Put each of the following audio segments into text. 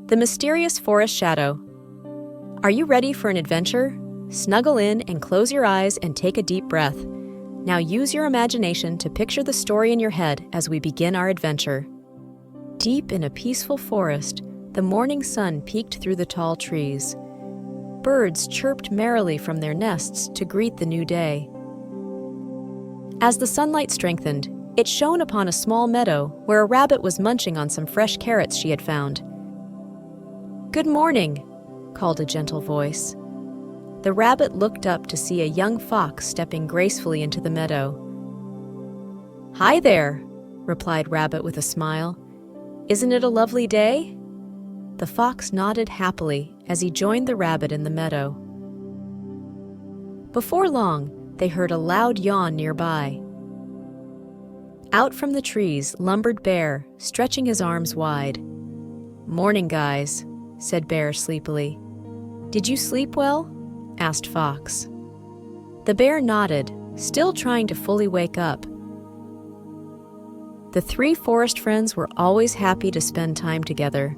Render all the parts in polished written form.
The Mysterious Forest Shadow. Are you ready for an adventure? Snuggle in and close your eyes and take a deep breath. Now use your imagination to picture the story in your head as we begin our adventure. Deep in a peaceful forest, the morning sun peeked through the tall trees. Birds chirped merrily from their nests to greet the new day. As the sunlight strengthened, it shone upon a small meadow where a rabbit was munching on some fresh carrots she had found. "Good morning," called a gentle voice. The rabbit looked up to see a young fox stepping gracefully into the meadow. "Hi there," replied Rabbit with a smile. "Isn't it a lovely day?" The fox nodded happily as he joined the rabbit in the meadow. Before long, they heard a loud yawn nearby. Out from the trees lumbered Bear, stretching his arms wide. "Morning, guys," said Bear sleepily. "Did you sleep well?" asked Fox. The bear nodded, still trying to fully wake up. The three forest friends were always happy to spend time together.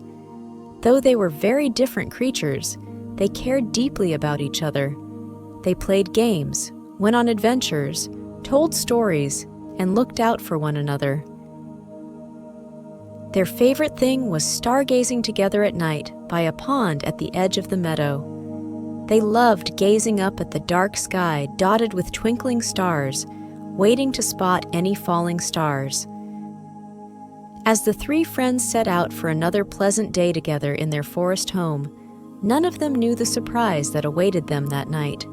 Though they were very different creatures, they cared deeply about each other. They played games, went on adventures, told stories, and looked out for one another. Their favorite thing was stargazing together at night by a pond at the edge of the meadow. They loved gazing up at the dark sky dotted with twinkling stars, waiting to spot any falling stars. As the three friends set out for another pleasant day together in their forest home, none of them knew the surprise that awaited them that night.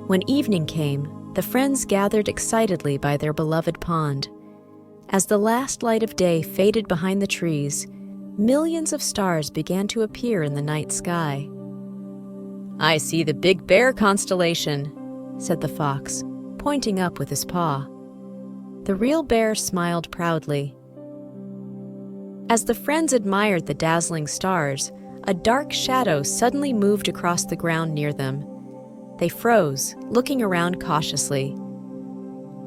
When evening came, the friends gathered excitedly by their beloved pond. As the last light of day faded behind the trees, millions of stars began to appear in the night sky. "I see the Big Bear constellation," said the fox, pointing up with his paw. The real bear smiled proudly. As the friends admired the dazzling stars, a dark shadow suddenly moved across the ground near them. They froze, looking around cautiously.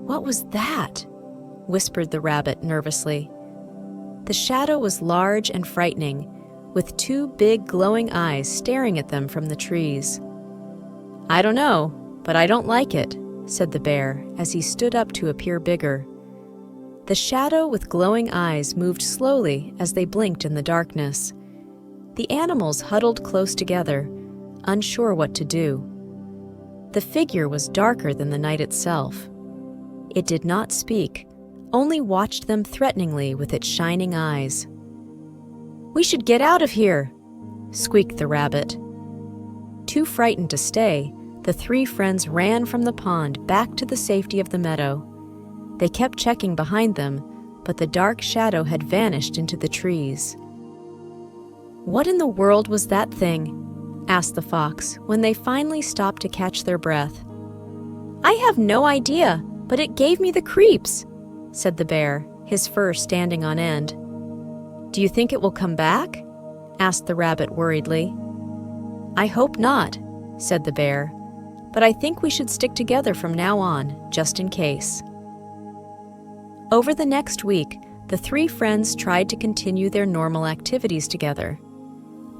"What was that?" whispered the rabbit nervously. The shadow was large and frightening, with two big glowing eyes staring at them from the trees. "I don't know, but I don't like it," said the bear as he stood up to appear bigger. The shadow with glowing eyes moved slowly as they blinked in the darkness. The animals huddled close together, unsure what to do. The figure was darker than the night itself. It did not speak, only watched them threateningly with its shining eyes. "We should get out of here," squeaked the rabbit. Too frightened to stay, the three friends ran from the pond back to the safety of the meadow. They kept checking behind them, but the dark shadow had vanished into the trees. "What in the world was that thing?" asked the fox when they finally stopped to catch their breath. "I have no idea, but it gave me the creeps," said the bear, his fur standing on end. "Do you think it will come back?" asked the rabbit worriedly. "I hope not," said the bear, "but I think we should stick together from now on, just in case." Over the next week, the three friends tried to continue their normal activities together.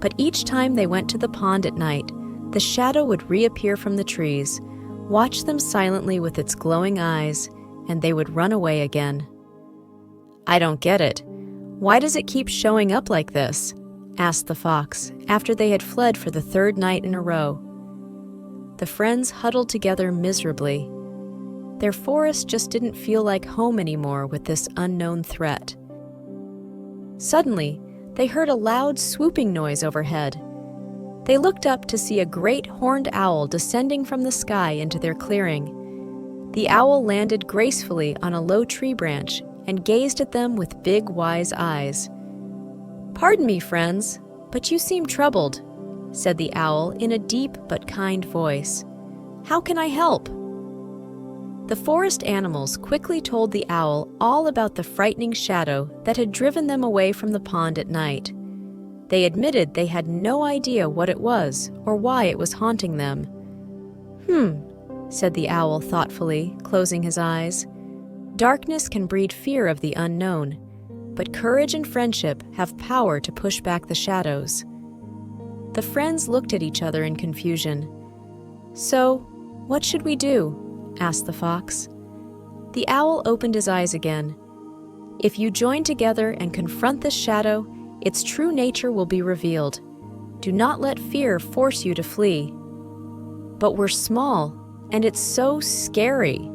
But each time they went to the pond at night, the shadow would reappear from the trees, watch them silently with its glowing eyes, and they would run away again. "I don't get it. Why does it keep showing up like this?" asked the fox after they had fled for the third night in a row. The friends huddled together miserably. Their forest just didn't feel like home anymore with this unknown threat. Suddenly, they heard a loud swooping noise overhead. They looked up to see a great horned owl descending from the sky into their clearing. The owl landed gracefully on a low tree branch and gazed at them with big, wise eyes. "Pardon me, friends, but you seem troubled," said the owl in a deep but kind voice. "How can I help?" The forest animals quickly told the owl all about the frightening shadow that had driven them away from the pond at night. They admitted they had no idea what it was or why it was haunting them. Said the owl thoughtfully, closing his eyes. "Darkness can breed fear of the unknown, but courage and friendship have power to push back the shadows. The friends looked at each other in confusion. "So, what should we do?" asked the fox. The owl opened his eyes again. "If you join together and confront this shadow, its true nature will be revealed. Do not let fear force you to flee." "But we're small, and it's so scary,"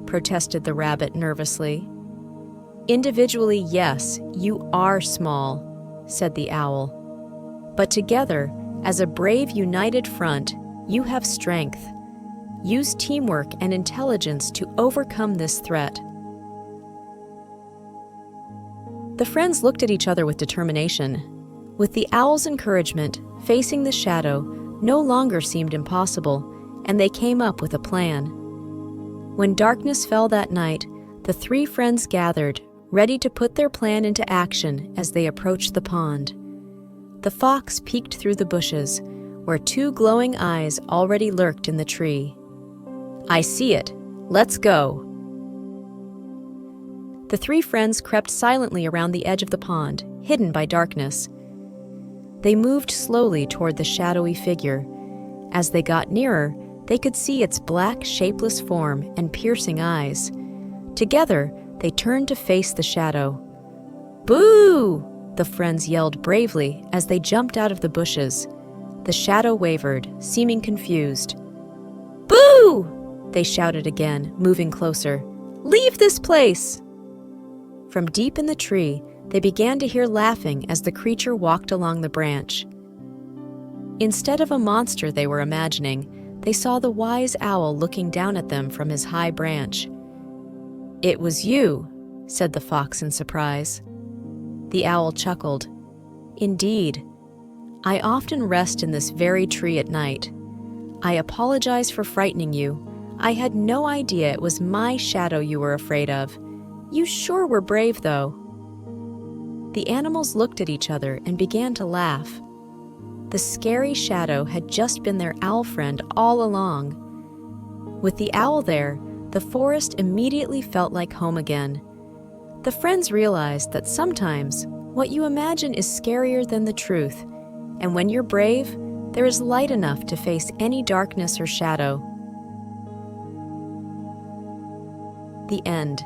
protested the rabbit nervously. "Individually, yes, you are small," said the owl. "But together, as a brave, united front, you have strength. Use teamwork and intelligence to overcome this threat." The friends looked at each other with determination. With the owl's encouragement, facing the shadow no longer seemed impossible, and they came up with a plan. When darkness fell that night, the three friends gathered, ready to put their plan into action as they approached the pond. The fox peeked through the bushes, where two glowing eyes already lurked in the tree. "I see it. Let's go." The three friends crept silently around the edge of the pond, hidden by darkness. They moved slowly toward the shadowy figure. As they got nearer, they could see its black, shapeless form and piercing eyes. Together, they turned to face the shadow. "Boo!" the friends yelled bravely as they jumped out of the bushes. The shadow wavered, seeming confused. "Boo!" they shouted again, moving closer. "Leave this place!" From deep in the tree, they began to hear laughing as the creature walked along the branch. Instead of a monster they were imagining, they saw the wise owl looking down at them from his high branch. "It was you," said the fox in surprise. The owl chuckled. "Indeed. I often rest in this very tree at night. I apologize for frightening you. I had no idea it was my shadow you were afraid of. You sure were brave, though." The animals looked at each other and began to laugh. The scary shadow had just been their owl friend all along. With the owl there, the forest immediately felt like home again. The friends realized that sometimes what you imagine is scarier than the truth, and when you're brave, there is light enough to face any darkness or shadow. The end.